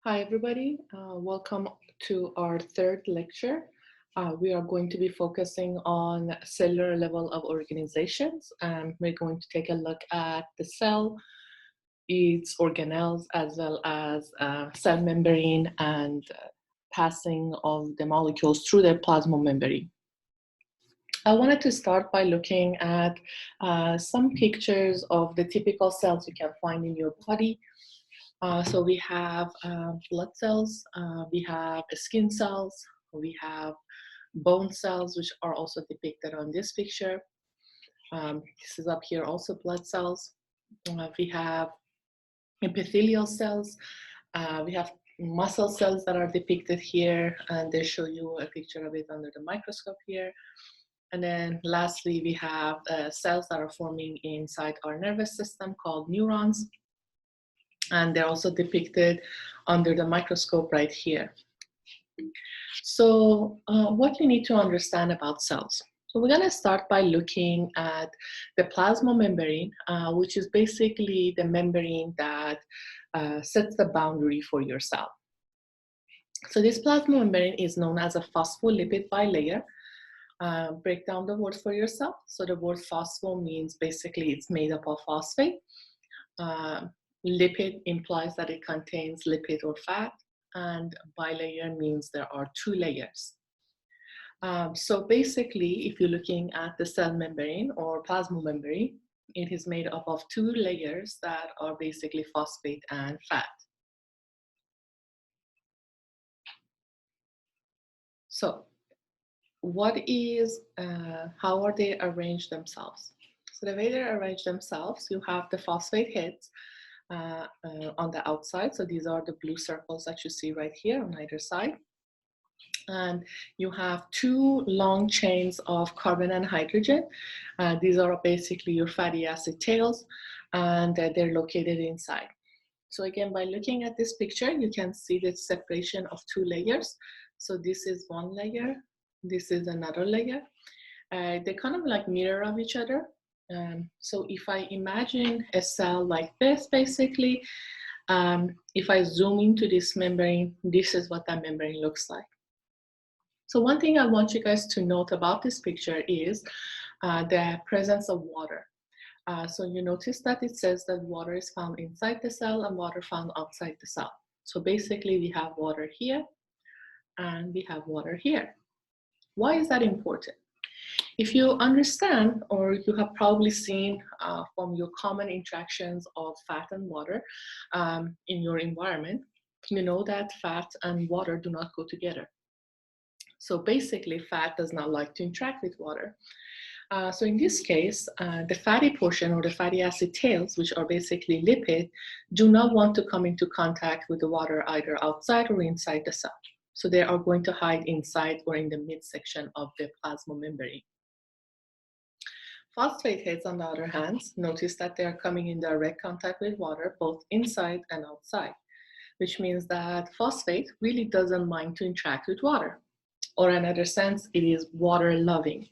Hi, everybody. Welcome to our third lecture. We are going to be focusing on cellular level of organizations, and we're going to take a look at the cell, its organelles, as well as cell membrane and passing of the molecules through the plasma membrane. I wanted to start by looking at some pictures of the typical cells you can find in your body. So we have blood cells, we have skin cells, we have bone cells, which are also depicted on this picture. This is up here also blood cells. We have epithelial cells. We have muscle cells that are depicted here, and they show you a picture of it under the microscope here. And then lastly, we have cells that are forming inside our nervous system called neurons. And they're also depicted under the microscope right here. So what you need to understand about cells. So we're going to start by looking at the plasma membrane, which is basically the membrane that sets the boundary for your cell. So this plasma membrane is known as a phospholipid bilayer. Break down the word for yourself. So the word phospho means basically it's made up of phosphate. Lipid implies that it contains lipid or fat, and bilayer means there are two layers. So basically, if you're looking at the cell membrane or plasma membrane, it is made up of two layers that are basically phosphate and fat. So how are they arranged themselves? So the way they arrange themselves, you have the phosphate heads on the outside. So these are the blue circles that you see right here on either side. And you have two long chains of carbon and hydrogen. These are basically your fatty acid tails, and they're located inside. So again, by looking at this picture, you can see the separation of two layers. So this is one layer, this is another layer. They kind of like mirror of each other. So if I imagine a cell like this, basically, if I zoom into this membrane, this is what that membrane looks like. So one thing I want you guys to note about this picture is the presence of water. So you notice that it says that water is found inside the cell and water found outside the cell. So basically we have water here and we have water here. Why is that important? If you understand, or you have probably seen from your common interactions of fat and water in your environment, you know that fat and water do not go together. So basically, fat does not like to interact with water. So in this case, the fatty portion or the fatty acid tails, which are basically lipid, do not want to come into contact with the water either outside or inside the cell. So they are going to hide inside or in the midsection of the plasma membrane. Phosphate heads, on the other hand, notice that they are coming in direct contact with water, both inside and outside, which means that phosphate really doesn't mind to interact with water. Or in another sense, it is water loving.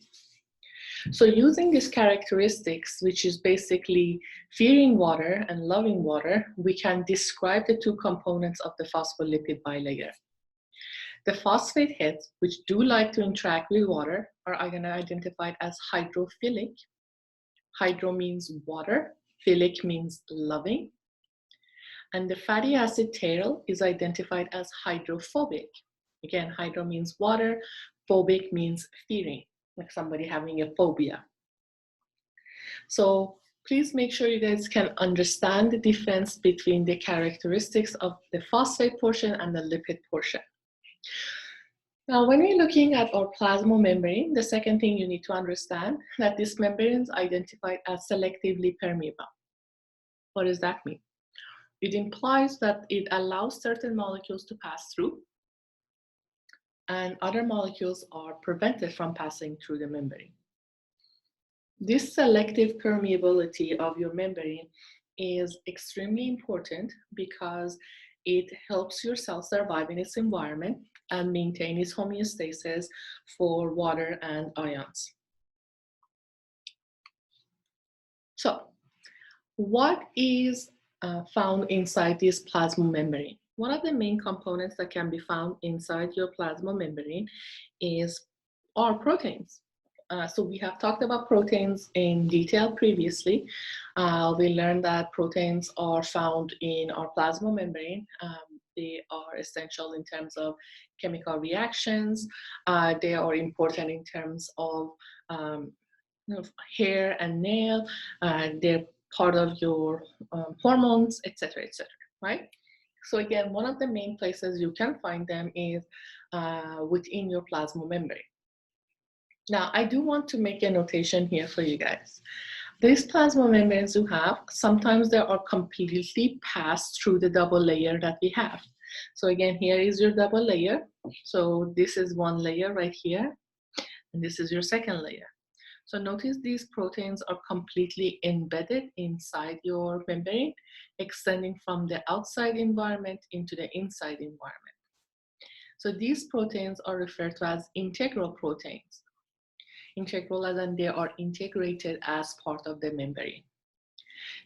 So using these characteristics, which is basically fearing water and loving water, we can describe the two components of the phospholipid bilayer. The phosphate heads, which do like to interact with water, are identified as hydrophilic. Hydro means water, philic means loving. And the fatty acid tail is identified as hydrophobic. Again, hydro means water, phobic means fearing, like somebody having a phobia. So please make sure you guys can understand the difference between the characteristics of the phosphate portion and the lipid portion. Now, when we're looking at our plasma membrane, the second thing you need to understand that this membrane is identified as selectively permeable. What does that mean? It implies that it allows certain molecules to pass through, and other molecules are prevented from passing through the membrane. This selective permeability of your membrane is extremely important because it helps your cell survive in its environment and maintain its homeostasis for water and ions. So, what is found inside this plasma membrane? one of the main components that can be found inside your plasma membrane are proteins. So we have talked about proteins in detail previously. We learned that proteins are found in our plasma membrane. They are essential in terms of chemical reactions. They are important in terms of hair and nail. They're part of your hormones, etc., right? So again, one of the main places you can find them is within your plasma membrane. Now, I do want to make a notation here for you guys. These plasma membranes you have, sometimes they are completely passed through the double layer that we have. So again, here is your double layer. So this is one layer right here, and this is your second layer. So notice these proteins are completely embedded inside your membrane, extending from the outside environment into the inside environment. So these proteins are referred to as integral proteins. Integral as in they are integrated as part of the membrane.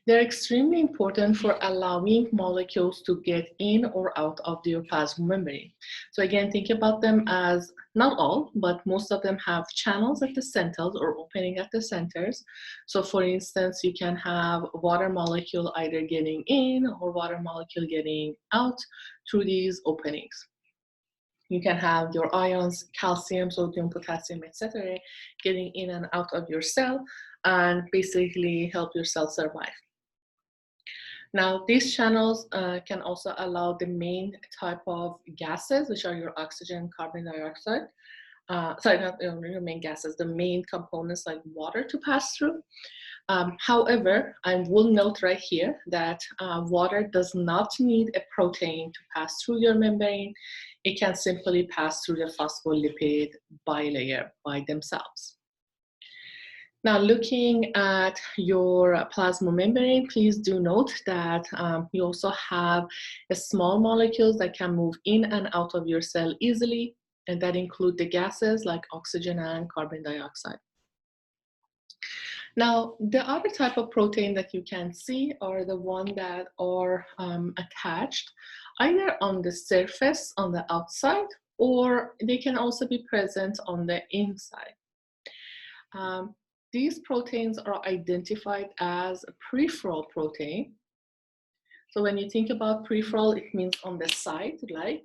They're extremely important for allowing molecules to get in or out of your plasma membrane. So again, think about them as, not all, but most of them have channels at the centers or opening at the centers. So for instance, you can have water molecule either getting in or water molecule getting out through these openings. You can have your ions, calcium, sodium, potassium, etc., getting in and out of your cell and basically help your cell survive. Now, these channels can also allow the main type of gases, which are your oxygen, carbon dioxide. Sorry, not your main gases, the main components like water to pass through. However, I will note right here that water does not need a protein to pass through your membrane. It can simply pass through the phospholipid bilayer by themselves. Now, looking at your plasma membrane, please do note that you also have small molecules that can move in and out of your cell easily, and that include the gases like oxygen and carbon dioxide. Now, the other type of protein that you can see are the ones that are attached either on the surface, on the outside, or they can also be present on the inside. These proteins are identified as a peripheral protein. So when you think about peripheral, it means on the side, right?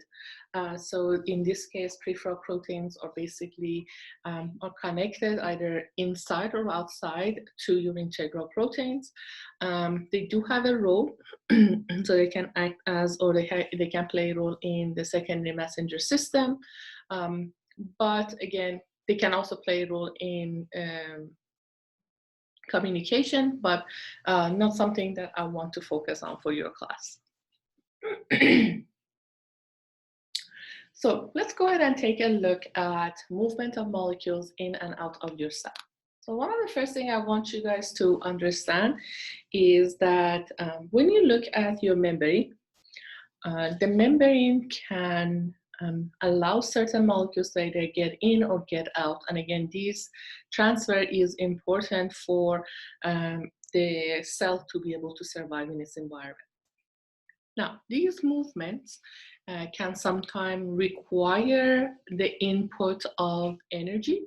So in this case, peripheral proteins are basically are connected either inside or outside to your integral proteins. They do have a role, so they can act as, or they can play a role in the secondary messenger system. But again, they can also play a role in communication, but not something that I want to focus on for your class. So let's go ahead and take a look at movement of molecules in and out of your cell. So one of the first things I want you guys to understand is that when you look at your membrane, the membrane can allow certain molecules to either get in or get out. And again, this transfer is important for the cell to be able to survive in its environment. Now, these movements can sometimes require the input of energy,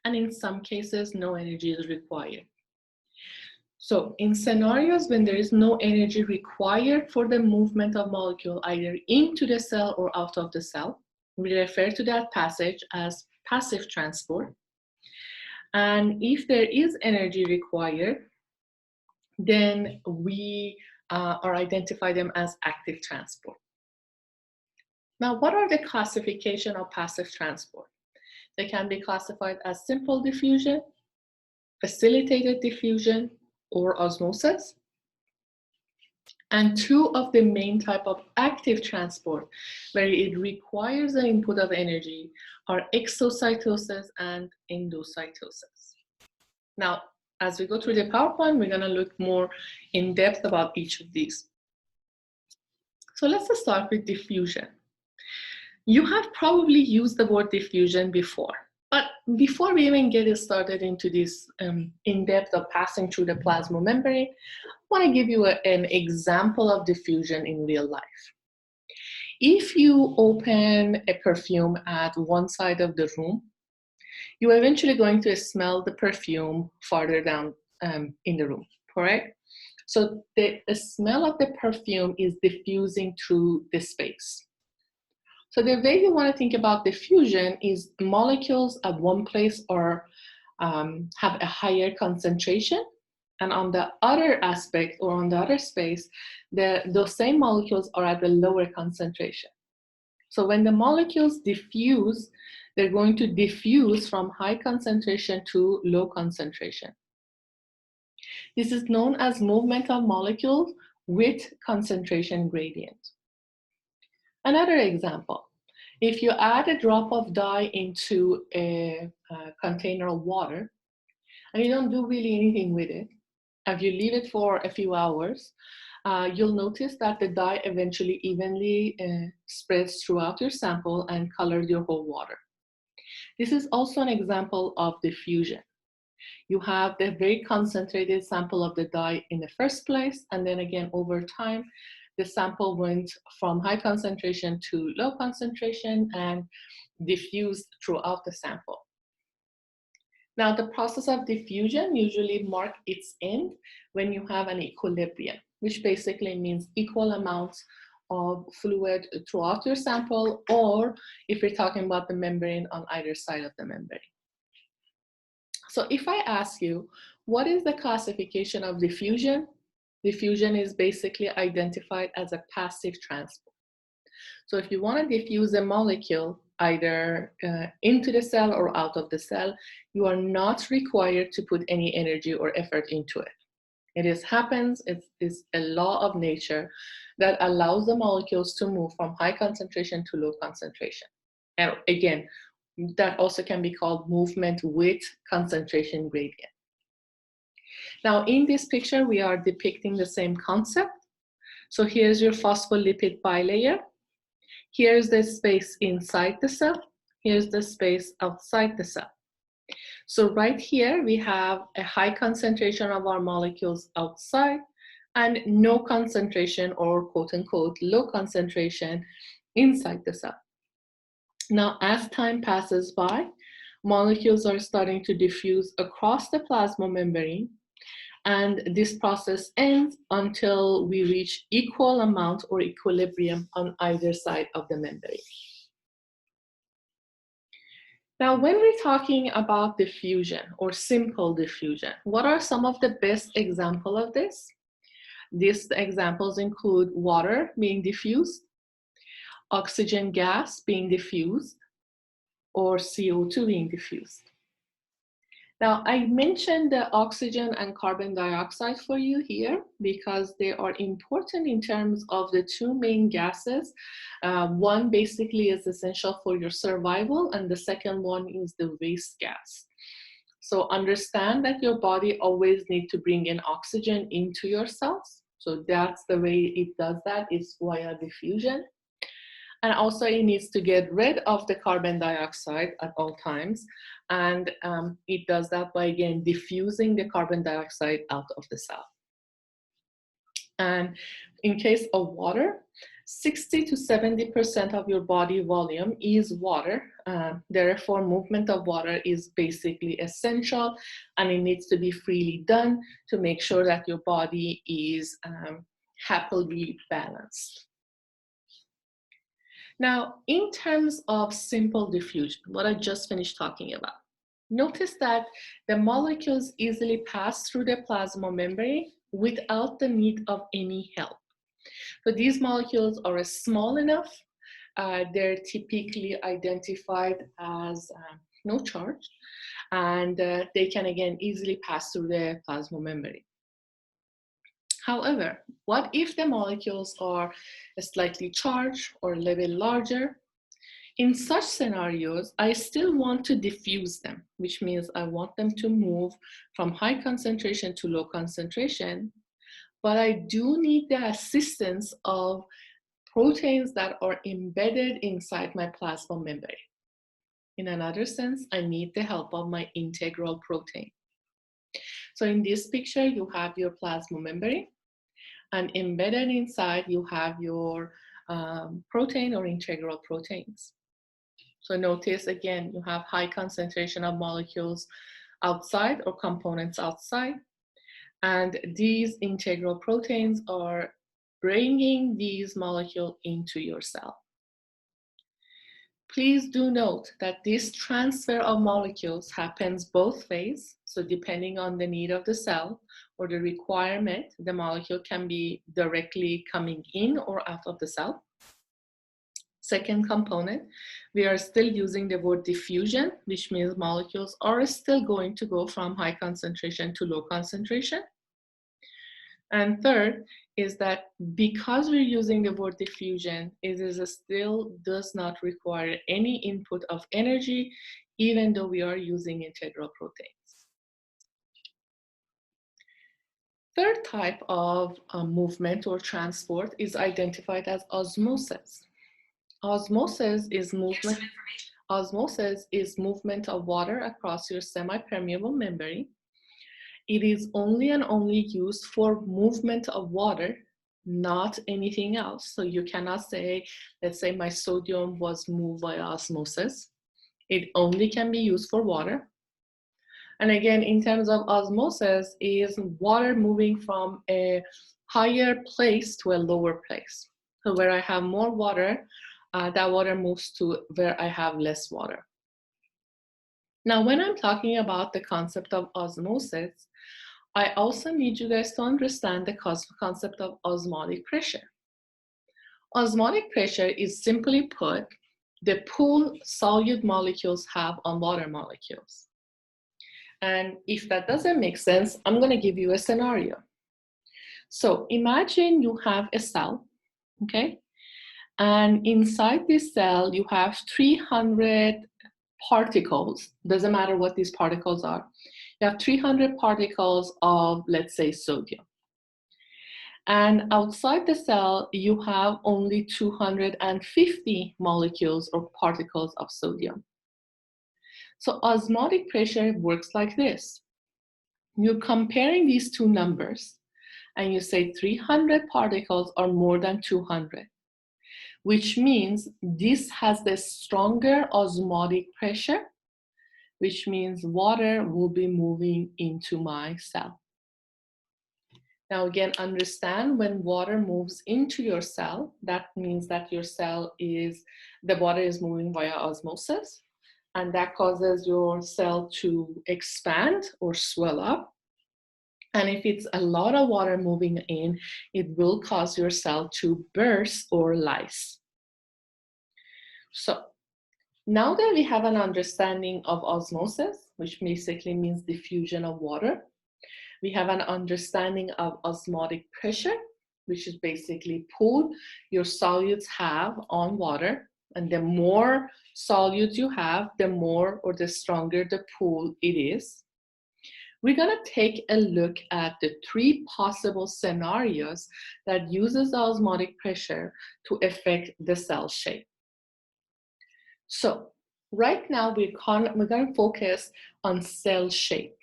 and in some cases, no energy is required. So in scenarios when there is no energy required for the movement of molecule either into the cell or out of the cell, we refer to that passage as passive transport. And if there is energy required, then we identify them as active transport. Now, what are the classification of passive transport? They can be classified as simple diffusion, facilitated diffusion, or osmosis. And two of the main type of active transport where it requires the input of energy are exocytosis and endocytosis. Now, as we go through the PowerPoint, we're going to look more in depth about each of these. So let's start with diffusion. You have probably used the word diffusion before. But before we even get started into this in-depth of passing through the plasma membrane, I want to give you an example of diffusion in real life. If you open a perfume at one side of the room, you're eventually going to smell the perfume farther down in the room, correct? So the smell of the perfume is diffusing through the space. So the way you want to think about diffusion is molecules at one place or have a higher concentration, and on the other aspect or on the other space, those same molecules are at a lower concentration. So when the molecules diffuse, they're going to diffuse from high concentration to low concentration. This is known as movement of molecules with concentration gradient. Another example, if you add a drop of dye into a container of water and you don't do really anything with it, if you leave it for a few hours, you'll notice that the dye eventually evenly spreads throughout your sample and colors your whole water. This is also an example of diffusion. You have the very concentrated sample of the dye in the first place, and then again over time, the sample went from high concentration to low concentration and diffused throughout the sample. Now, the process of diffusion usually marks its end when you have an equilibrium, which basically means equal amounts of fluid throughout your sample, or if you're talking about the membrane on either side of the membrane. So if I ask you, what is the classification of diffusion? Diffusion is basically identified as a passive transport. So if you want to diffuse a molecule either into the cell or out of the cell, you are not required to put any energy or effort into it. It happens, it is a law of nature that allows the molecules to move from high concentration to low concentration. And again, that also can be called movement with concentration gradient. Now in this picture, we are depicting the same concept. So here's your phospholipid bilayer. Here's the space inside the cell. Here's the space outside the cell. So right here, we have a high concentration of our molecules outside and no concentration, or quote unquote, low concentration inside the cell. Now, as time passes by, molecules are starting to diffuse across the plasma membrane, and this process ends until we reach equal amount or equilibrium on either side of the membrane. Now, when we're talking about diffusion or simple diffusion, what are some of the best examples of this? These examples include water being diffused, oxygen gas being diffused, or CO2 being diffused. Now, I mentioned the oxygen and carbon dioxide for you here because they are important in terms of the two main gases. One basically is essential for your survival, and the second one is the waste gas. So understand that your body always needs to bring in oxygen into your cells. So that's the way it does that, is via diffusion. And also it needs to get rid of the carbon dioxide at all times. And it does that by, again, diffusing the carbon dioxide out of the cell. And in case of water, 60 to 70% of your body volume is water. Therefore, movement of water is basically essential, and it needs to be freely done to make sure that your body is happily balanced. Now, in terms of simple diffusion, what I just finished talking about, notice that the molecules easily pass through the plasma membrane without the need of any help. So these molecules are small enough, they're typically identified as no charge, and they can again easily pass through the plasma membrane. However, what if the molecules are slightly charged or a little larger? In such scenarios, I still want to diffuse them, which means I want them to move from high concentration to low concentration, but I do need the assistance of proteins that are embedded inside my plasma membrane. In another sense, I need the help of my integral protein. So in this picture, you have your plasma membrane, and embedded inside, you have your protein or integral proteins. So notice again, you have high concentration of molecules outside or components outside. And these integral proteins are bringing these molecules into your cell. Please do note that this transfer of molecules happens both ways. So depending on the need of the cell or the requirement, the molecule can be directly coming in or out of the cell. Second component, we are still using the word diffusion, which means molecules are still going to go from high concentration to low concentration. And third is that because we're using the word diffusion, it is still does not require any input of energy, even though we are using integral proteins. Third type of movement or transport is identified as osmosis. Osmosis is movement of water across your semi-permeable membrane. It is only and only used for movement of water, not anything else. So you cannot say, let's say my sodium was moved by osmosis. It only can be used for water. And again, in terms of osmosis, is water moving from a higher place to a lower place. So where I have more water, that water moves to where I have less water. Now, when I'm talking about the concept of osmosis, I also need you guys to understand the concept of osmotic pressure. Osmotic pressure is simply put, the pull solute molecules have on water molecules. And if that doesn't make sense, I'm going to give you a scenario. So imagine you have a cell, okay? And inside this cell, you have 300 particles. Doesn't matter what these particles are. You have 300 particles of, let's say, sodium. And outside the cell, you have only 250 molecules or particles of sodium. So osmotic pressure works like this. You're comparing these two numbers, and you say 300 particles are more than 200, which means this has the stronger osmotic pressure, which means water will be moving into my cell. Now again, understand when water moves into your cell, that means that your cell is, the water is moving via osmosis, and that causes your cell to expand or swell up. And if it's a lot of water moving in, it will cause your cell to burst or lyse. So now that we have an understanding of osmosis, which basically means diffusion of water, we have an understanding of osmotic pressure, which is basically pull your solutes have on water. And the more solutes you have, the more or the stronger the pull it is. We're going to take a look at the three possible scenarios that uses osmotic pressure to affect the cell shape. So right now we're going to focus on cell shape.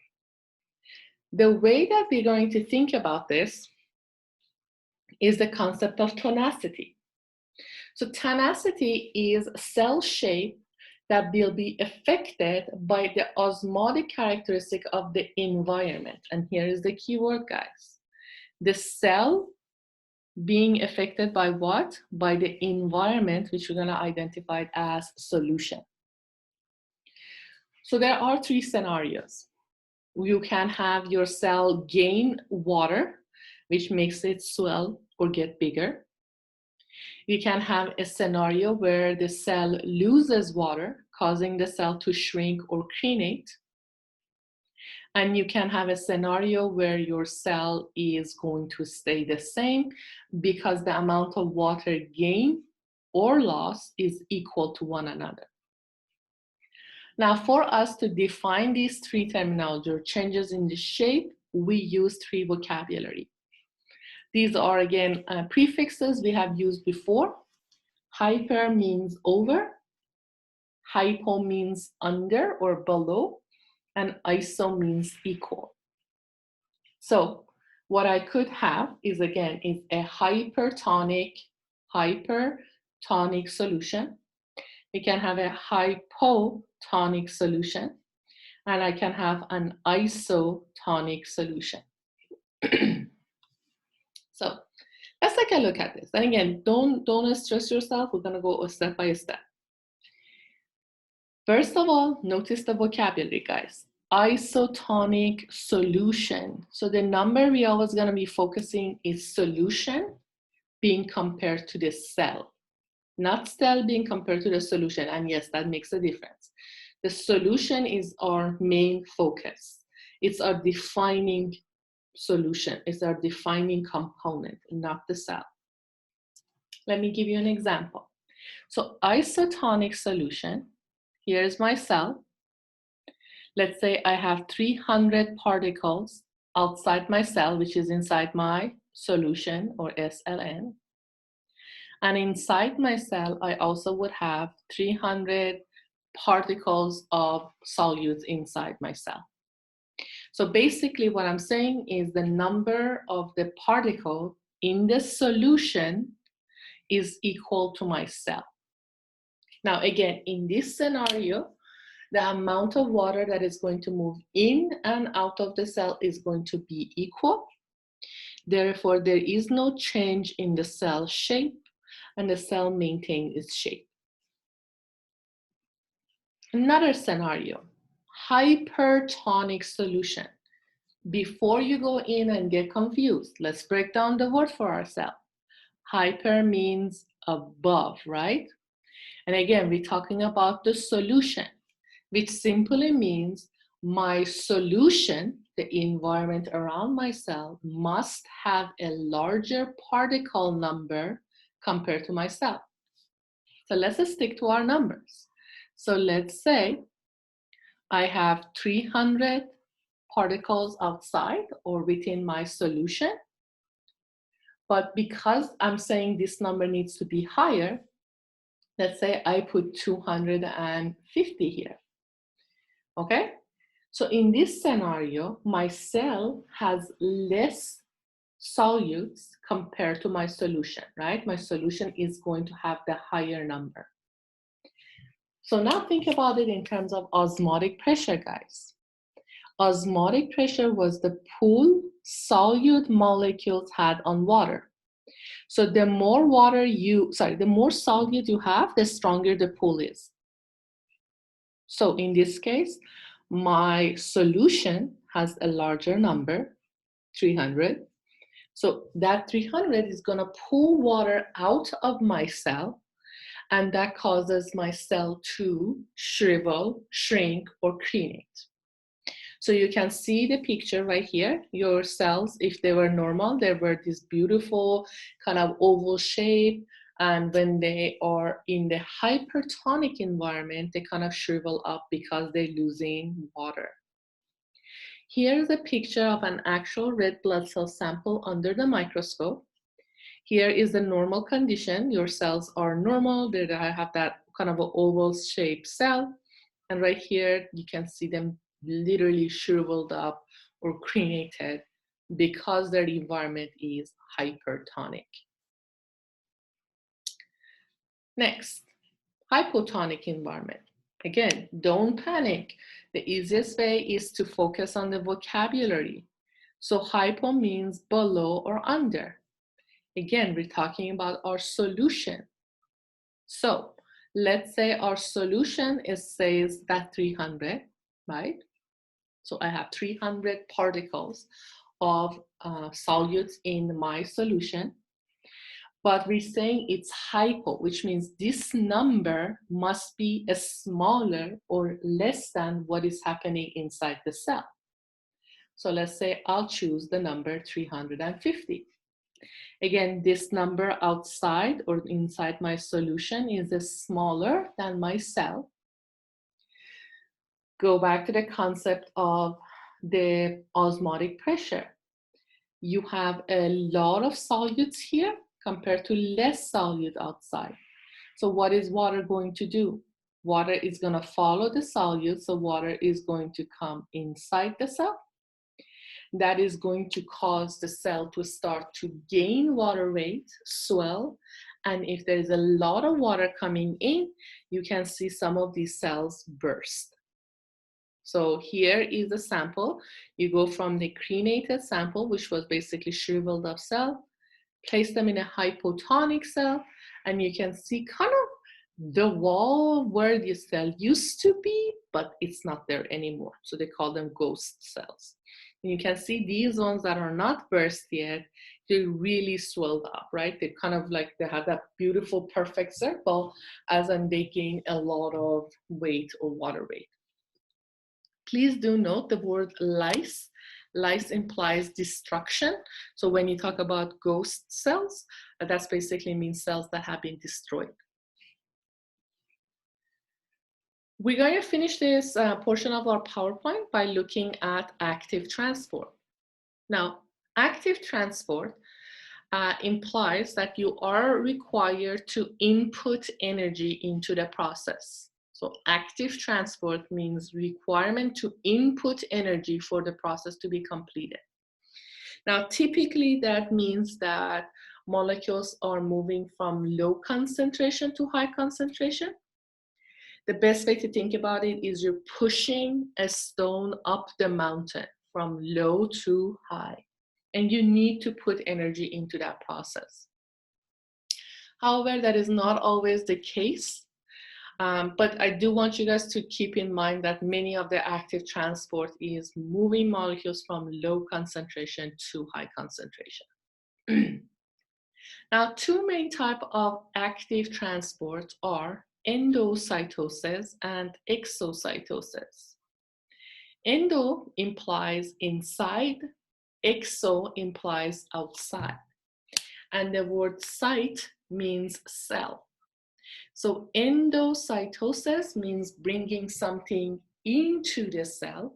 The way that we're going to think about this is the concept of tenacity. So tenacity is cell shape that will be affected by the osmotic characteristic of the environment. And here is the key word, guys. The cell being affected by what? By the environment, which we're going to identify as solution. So there are three scenarios. You can have your cell gain water, which makes it swell or get bigger. You can have a scenario where the cell loses water, causing the cell to shrink or crenate. And you can have a scenario where your cell is going to stay the same because the amount of water gain or loss is equal to one another. Now, for us to define these three terminology or changes in the shape, we use three vocabulary. These are, again, prefixes we have used before. Hyper means over, hypo means under or below, and iso means equal. So what I could have is, again, is a hypertonic hypertonic solution. We can have a hypotonic solution, and I can have an isotonic solution. So let's take a look at this. And again, don't stress yourself. We're going to go step by step. First of all, notice the vocabulary, guys. Isotonic solution. So the number we always going to be focusing is solution being compared to the cell, not cell being compared to the solution. And yes, that makes a difference. The solution is our main focus. It's our defining solution. It's our defining component, not the cell. Let me give you an example. So isotonic solution, here's my cell. Let's say I have 300 particles outside my cell, which is inside my solution or SLN. And inside my cell, I also would have 300 particles of solutes inside my cell. So basically what I'm saying is the number of the particle in the solution is equal to my cell. Now again, in this scenario, the amount of water that is going to move in and out of the cell is going to be equal. Therefore, there is no change in the cell shape, and the cell maintains its shape. Another scenario, hypertonic solution. Before you go in and get confused, let's break down the word for ourselves. Hyper means above, right? And again, we're talking about the solution, which simply means my solution, the environment around my cell, must have a larger particle number compared to my cell. So let's just stick to our numbers. So let's say I have 300 particles outside or within my solution, but because I'm saying this number needs to be higher, let's say I put 250 here, okay? So in this scenario, my cell has less solutes compared to my solution, right? My solution is going to have the higher number. So now think about it in terms of osmotic pressure, guys. Osmotic pressure was the pull solute molecules had on water. So the more the more solute you have, the stronger the pull is. So in this case, my solution has a larger number, 300. So that 300 is going to pull water out of my cell, and that causes my cell to shrivel, shrink, or crenate. So you can see the picture right here. Your cells, if they were normal, they were this beautiful kind of oval shape. And when they are in the hypertonic environment, they kind of shrivel up because they're losing water. Here's a picture of an actual red blood cell sample under the microscope. Here is the normal condition. Your cells are normal. They have that kind of an oval shaped cell. And right here, you can see them literally shriveled up or crenated because their environment is hypertonic. Next, hypotonic environment. Again, don't panic. The easiest way is to focus on the vocabulary. So hypo means below or under. Again, we're talking about our solution. So let's say our solution says that 300, right? So I have 300 particles of solutes in my solution, but we're saying it's hypo, which means this number must be smaller or less than what is happening inside the cell. So let's say I'll choose the number 350. Again, this number outside or inside my solution is smaller than my cell. Go back to the concept of the osmotic pressure. You have a lot of solutes here compared to less solute outside. So what is water going to do? Water is going to follow the solute, so water is going to come inside the cell. That is going to cause the cell to start to gain water weight, swell, And if there is a lot of water coming in, you can see some of these cells burst. So here is a sample. You go from the cremated sample, which was basically shriveled up cell, place them in a hypotonic cell, and you can see kind of the wall where the cell used to be, but it's not there anymore. So they call them ghost cells. And you can see these ones that are not burst yet, they really swelled up, right? They kind of like, they have that beautiful, perfect circle as in they gain a lot of weight or water weight. Please do note the word lyse. Lyse implies destruction. So when you talk about ghost cells, that's basically means cells that have been destroyed. We're going to finish this portion of our PowerPoint by looking at active transport. Now, active transport implies that you are required to input energy into the process. So active transport means requirement to input energy for the process to be completed. Now, typically that means that molecules are moving from low concentration to high concentration. The best way to think about it is you're pushing a stone up the mountain from low to high, and you need to put energy into that process. However, that is not always the case, but I do want you guys to keep in mind that many of the active transport is moving molecules from low concentration to high concentration. Now, two main types of active transport are endocytosis and exocytosis. Endo implies inside, exo implies outside, and the word cyte means cell. So endocytosis means bringing something into the cell.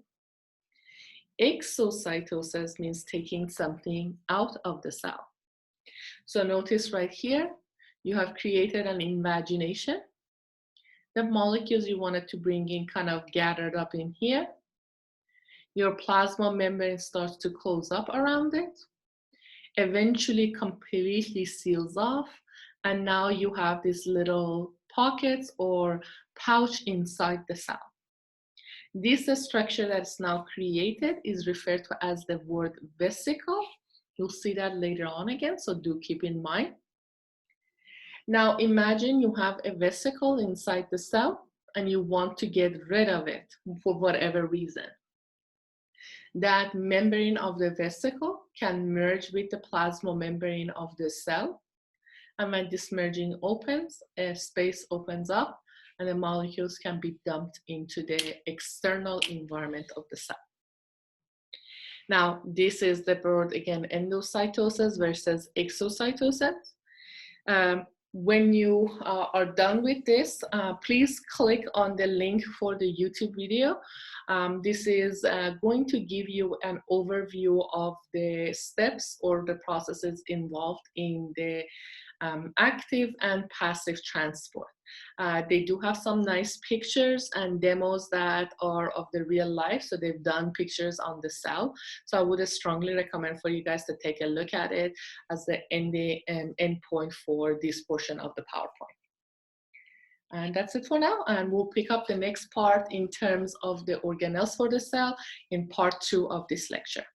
Exocytosis means taking something out of the cell. So notice right here, you have created an invagination. The molecules you wanted to bring in kind of gathered up in here. Your plasma membrane starts to close up around it, eventually completely seals off, and now you have these little pockets or pouch inside the cell. This structure that's now created is referred to as the word vesicle. You'll see that later on again, so do keep in mind. Now imagine you have a vesicle inside the cell and you want to get rid of it for whatever reason. That membrane of the vesicle can merge with the plasma membrane of the cell. And when this merging opens, a space opens up and the molecules can be dumped into the external environment of the cell. Now, this is the word again, endocytosis versus exocytosis. When you are done with this, please click on the link for the YouTube video. This is going to give you an overview of the steps or the processes involved in the active and passive transport. They do have some nice pictures and demos that are of the real life. So they've done pictures on the cell. So I would strongly recommend for you guys to take a look at it as the end point for this portion of the PowerPoint. And that's it for now. And we'll pick up the next part in terms of the organelles for the cell in part 2 of this lecture.